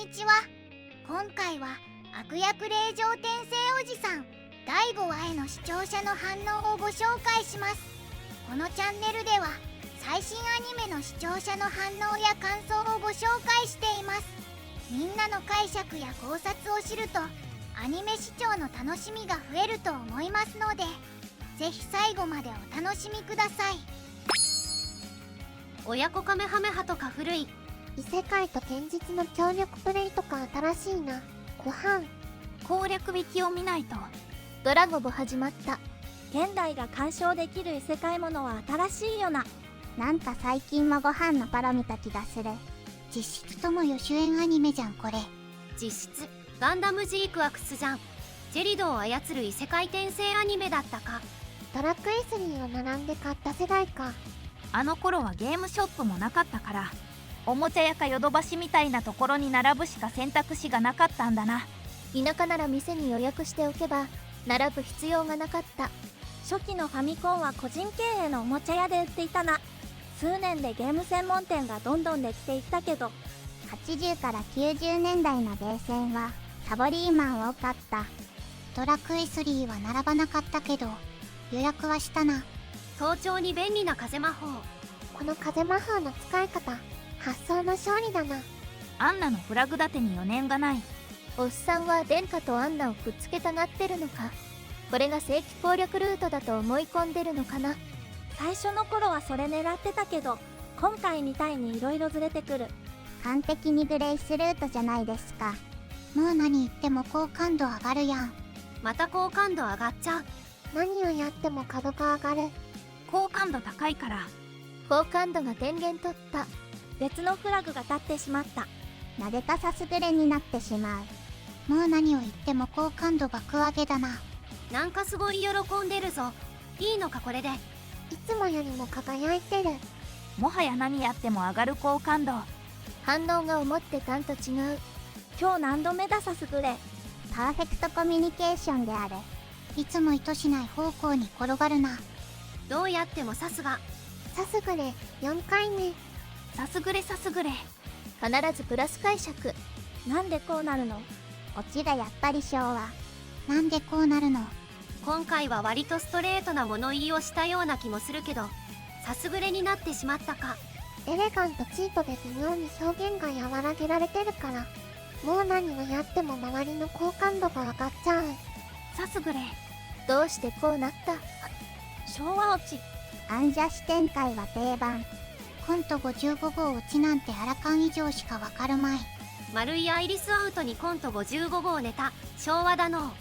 にちは。今回は悪役令嬢転生おじさん第5話への視聴者の反応をご紹介します。このチャンネルでは最新アニメの視聴者の反応や感想をご紹介しています。みんなの解釈や考察を知るとアニメ視聴の楽しみが増えると思いますので、ぜひ最後までお楽しみください。親子カメハメハとか古い。異世界と現実の協力プレイとか新しいな。ご飯攻略ウィキを見ないと。ドラゴボ始まった。現代が鑑賞できる異世界ものは新しいよな。なんか最近もご飯のパロ見た気がする。実質ともよ主演アニメじゃんこれ。実質ガンダムジークアクスじゃん。ジェリドを操る異世界転生アニメだったか。ドラクエ3を並んで買った世代か。あの頃はゲームショップもなかったから、おもちゃ屋かヨドバシみたいなところに並ぶしか選択肢がなかったんだな。田舎なら店に予約しておけば並ぶ必要がなかった。初期のファミコンは個人経営のおもちゃ屋で売っていたな。数年でゲーム専門店がどんどんできていったけど、80から90年代のゲーセンはサボリーマン多かった。ドラクエ3は並ばなかったけど予約はしたな。早朝に便利な風魔法。この風魔法の使い方、発想の勝利だな。アンナのフラグ立てに余念がない。おっさんは殿下とアンナをくっつけたがってるのか。これが正規攻略ルートだと思い込んでるのかな。最初の頃はそれ狙ってたけど、今回みたいに色々ずれてくる。完璧にグレイスルートじゃないですか。もう何言っても好感度上がるやん。また好感度上がっちゃう。何をやっても株が上がる。好感度高いから。好感度が電源取った。別のフラグが立ってしまった。なぜかさすぐれになってしまう。もう何を言っても好感度爆上げだな。なんかすごい喜んでるぞ。いいのかこれで。いつもよりも輝いてる。もはや何やっても上がる好感度。反応が思ってたんと違う。今日何度目ださすぐれ。パーフェクトコミュニケーションである。いつも意図しない方向に転がるな。どうやってもさすが。さすぐれ4回目。さすぐれさすぐれ。必ずプラス解釈。なんでこうなるの。オチがやっぱり昭和。なんでこうなるの。今回は割とストレートな物言いをしたような気もするけど、さすぐれになってしまったか。エレガントチートで微妙に表現が和らげられてるから、もう何をやっても周りの好感度が上がっちゃう。さすぐれ。どうしてこうなった。昭和落ち。アンジャ視展開は定番。コント55号落ちなんてアラカン以上しかわかるまい。丸いアイリスアウトにコント55号ネタ。昭和だの。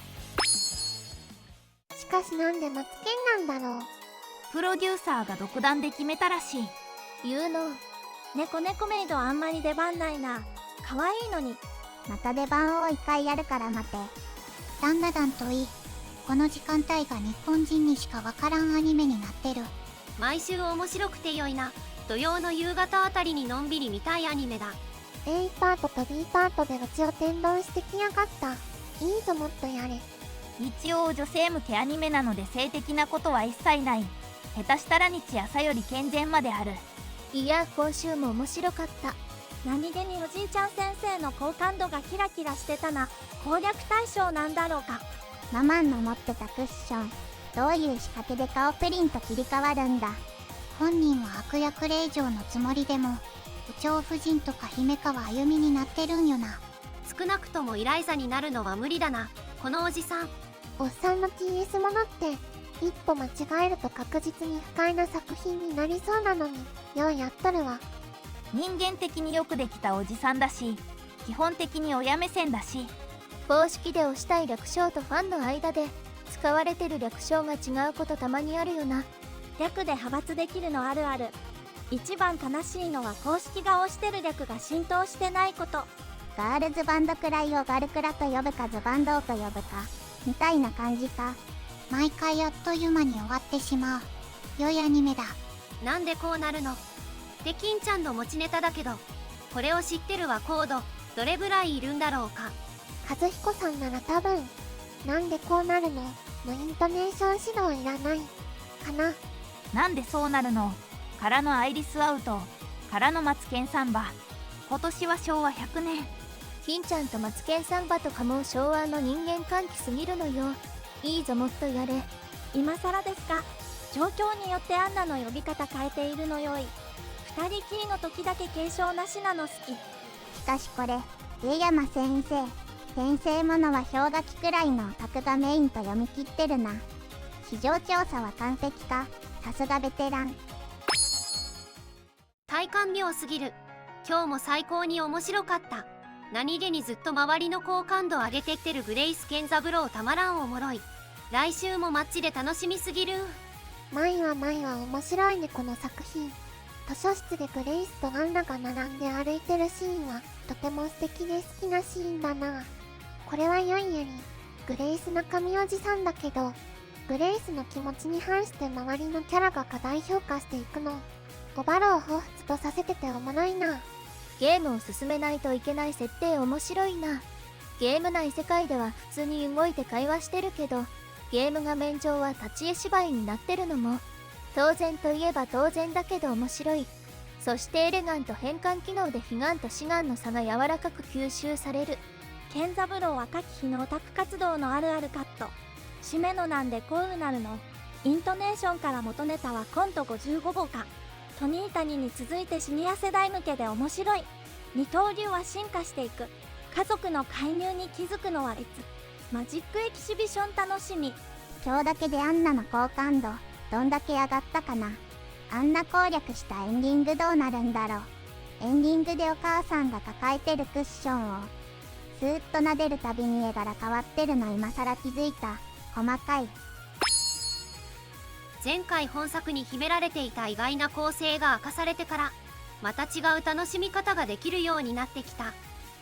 しかしなんでマツケンなんだろう。プロデューサーが独断で決めたらしい。言うの。猫メイドあんまり出番ないな。可愛いのに。また出番を1回やるから待て。ダンダダンといい。この時間帯が日本人にしかわからんアニメになってる。毎週面白くて良いな。土曜の夕方あたりにのんびり見たいアニメだ。 A パートと B パートでオチを天丼してきやがった。いいぞもっとやれ。日曜女性向けアニメなので性的なことは一切ない。下手したら日朝より健全まである。いや今週も面白かった。何気におじいちゃん先生の好感度がキラキラしてたな。攻略対象なんだろうか。ママンの持ってたクッション、どういう仕掛けで顔プリンと切り替わるんだ。本人は悪役令嬢のつもりでも有頂夫人とか姫川あゆみになってるんよな。少なくともイライザになるのは無理だなこのおじさん。おっさんの TS ものって一歩間違えると確実に不快な作品になりそうなのにようやっとるわ。人間的によくできたおじさんだし、基本的に親目線だし。公式で推したい略称とファンの間で使われてる略称が違うことたまにあるよな。略で派閥できるのあるある。一番悲しいのは公式が推してる略が浸透してないこと。ガールズバンドくらいをガルクラと呼ぶかズバンドーと呼ぶかみたいな感じか。毎回あっという間に終わってしまう良いアニメだ。なんでこうなるの。で金ちゃんの持ちネタだけど、これを知ってるはコードどれぐらいいるんだろうか。和彦さんなら多分なんでこうなるののイントネーション指導いらないかな。なんでそうなるのからのアイリスアウトからのマツケンサンバ。今年は昭和100年。金ちゃんとマツケンサンバとかも昭和の人間歓喜すぎるのよ。いいぞもっとやれ。今更ですか。状況によってアンナの呼び方変えているのよい。二人きりの時だけ継承なしなの好き。しかしこれ、上山先生。転生ものは氷河期くらいのオタクがメインと読み切ってるな。市場調査は完璧か。さすがベテラン。体感妙すぎる。今日も最高に面白かった。何気にずっと周りの好感度上げてってるグレイス健三郎たまらんおもろい。来週もマッチで楽しみすぎる。前は面白いねこの作品。図書室でグレイスとアンナが並んで歩いてるシーンはとても素敵で好きなシーンだな。これはやんやりグレイスの神おじさんだけど、グレイスの気持ちに反して周りのキャラが過大評価していくの。おバロを彷彿とさせてておもろいな。ゲームを進めないといけない設定面白いな。ゲーム内世界では普通に動いて会話してるけど、ゲーム画面上は立ち絵芝居になってるのも当然といえば当然だけど面白い。そしてエレガンと変換機能で悲願と志願の差が柔らかく吸収される。健三郎若き日のオタク活動のあるあるカット。締めのなんでこうなるの。イントネーションから元ネタはコント55号か。トニータニに続いてシニア世代向けで面白い。二刀流は進化していく。家族の介入に気づくのは別。マジックエキシビション楽しみ。今日だけでアンナの好感度どんだけ上がったかな。あんな攻略したエンディングどうなるんだろう。エンディングでお母さんが抱えてるクッションをスーッと撫でるたびに絵柄変わってるの今更気づいた。細かい。前回本作に秘められていた意外な構成が明かされてからまた違う楽しみ方ができるようになってきた。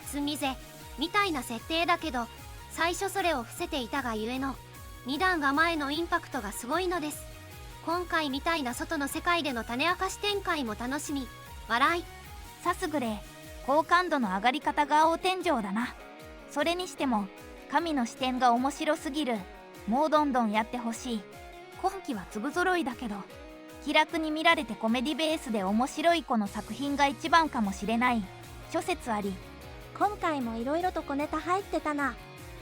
積みぜみたいな設定だけど最初それを伏せていたがゆえの2段が前のインパクトがすごいのです。今回みたいな外の世界での種明かし展開も楽しみ。笑い。さすグレー、好感度の上がり方が青天井だな。それにしても神の視点が面白すぎる。もうどんどんやってほしい。今期は粒揃いだけど気楽に見られてコメディベースで面白いこの作品が一番かもしれない。諸説あり。今回も色々と小ネタ入ってたな。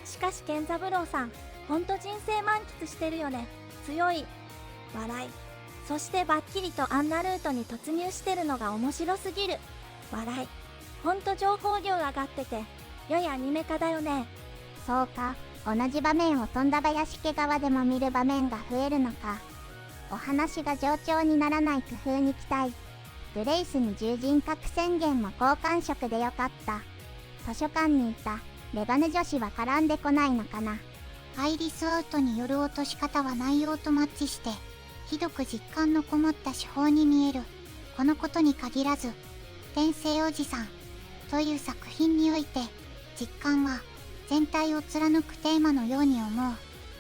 しかし健三郎さんほんと人生満喫してるよね。強い。笑い。そしてバッキリとアンナルートに突入してるのが面白すぎる。笑い。ほんと情報量上がってて良いアニメ化だよね。そうか、同じ場面を富田林家側でも見る場面が増えるのか。お話が冗長にならない工夫に期待。グレイスに獣人格宣言も好感触でよかった。図書館にいたレバヌ女子は絡んでこないのかな。アイリスアウトによる落とし方は内容とマッチしてひどく実感のこもった手法に見える。このことに限らず転生おじさんという作品において実感は全体を貫くテーマのように思う。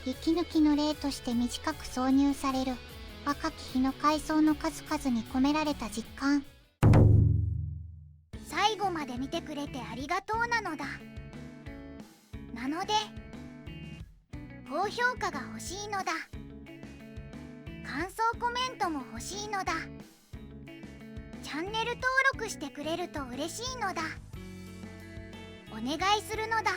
息抜きの例として短く挿入される若き日の回想の数々に込められた実感。最後まで見てくれてありがとうなのだ。なので高評価が欲しいのだ。感想コメントも欲しいのだ。チャンネル登録してくれると嬉しいのだ。お願いするのだ。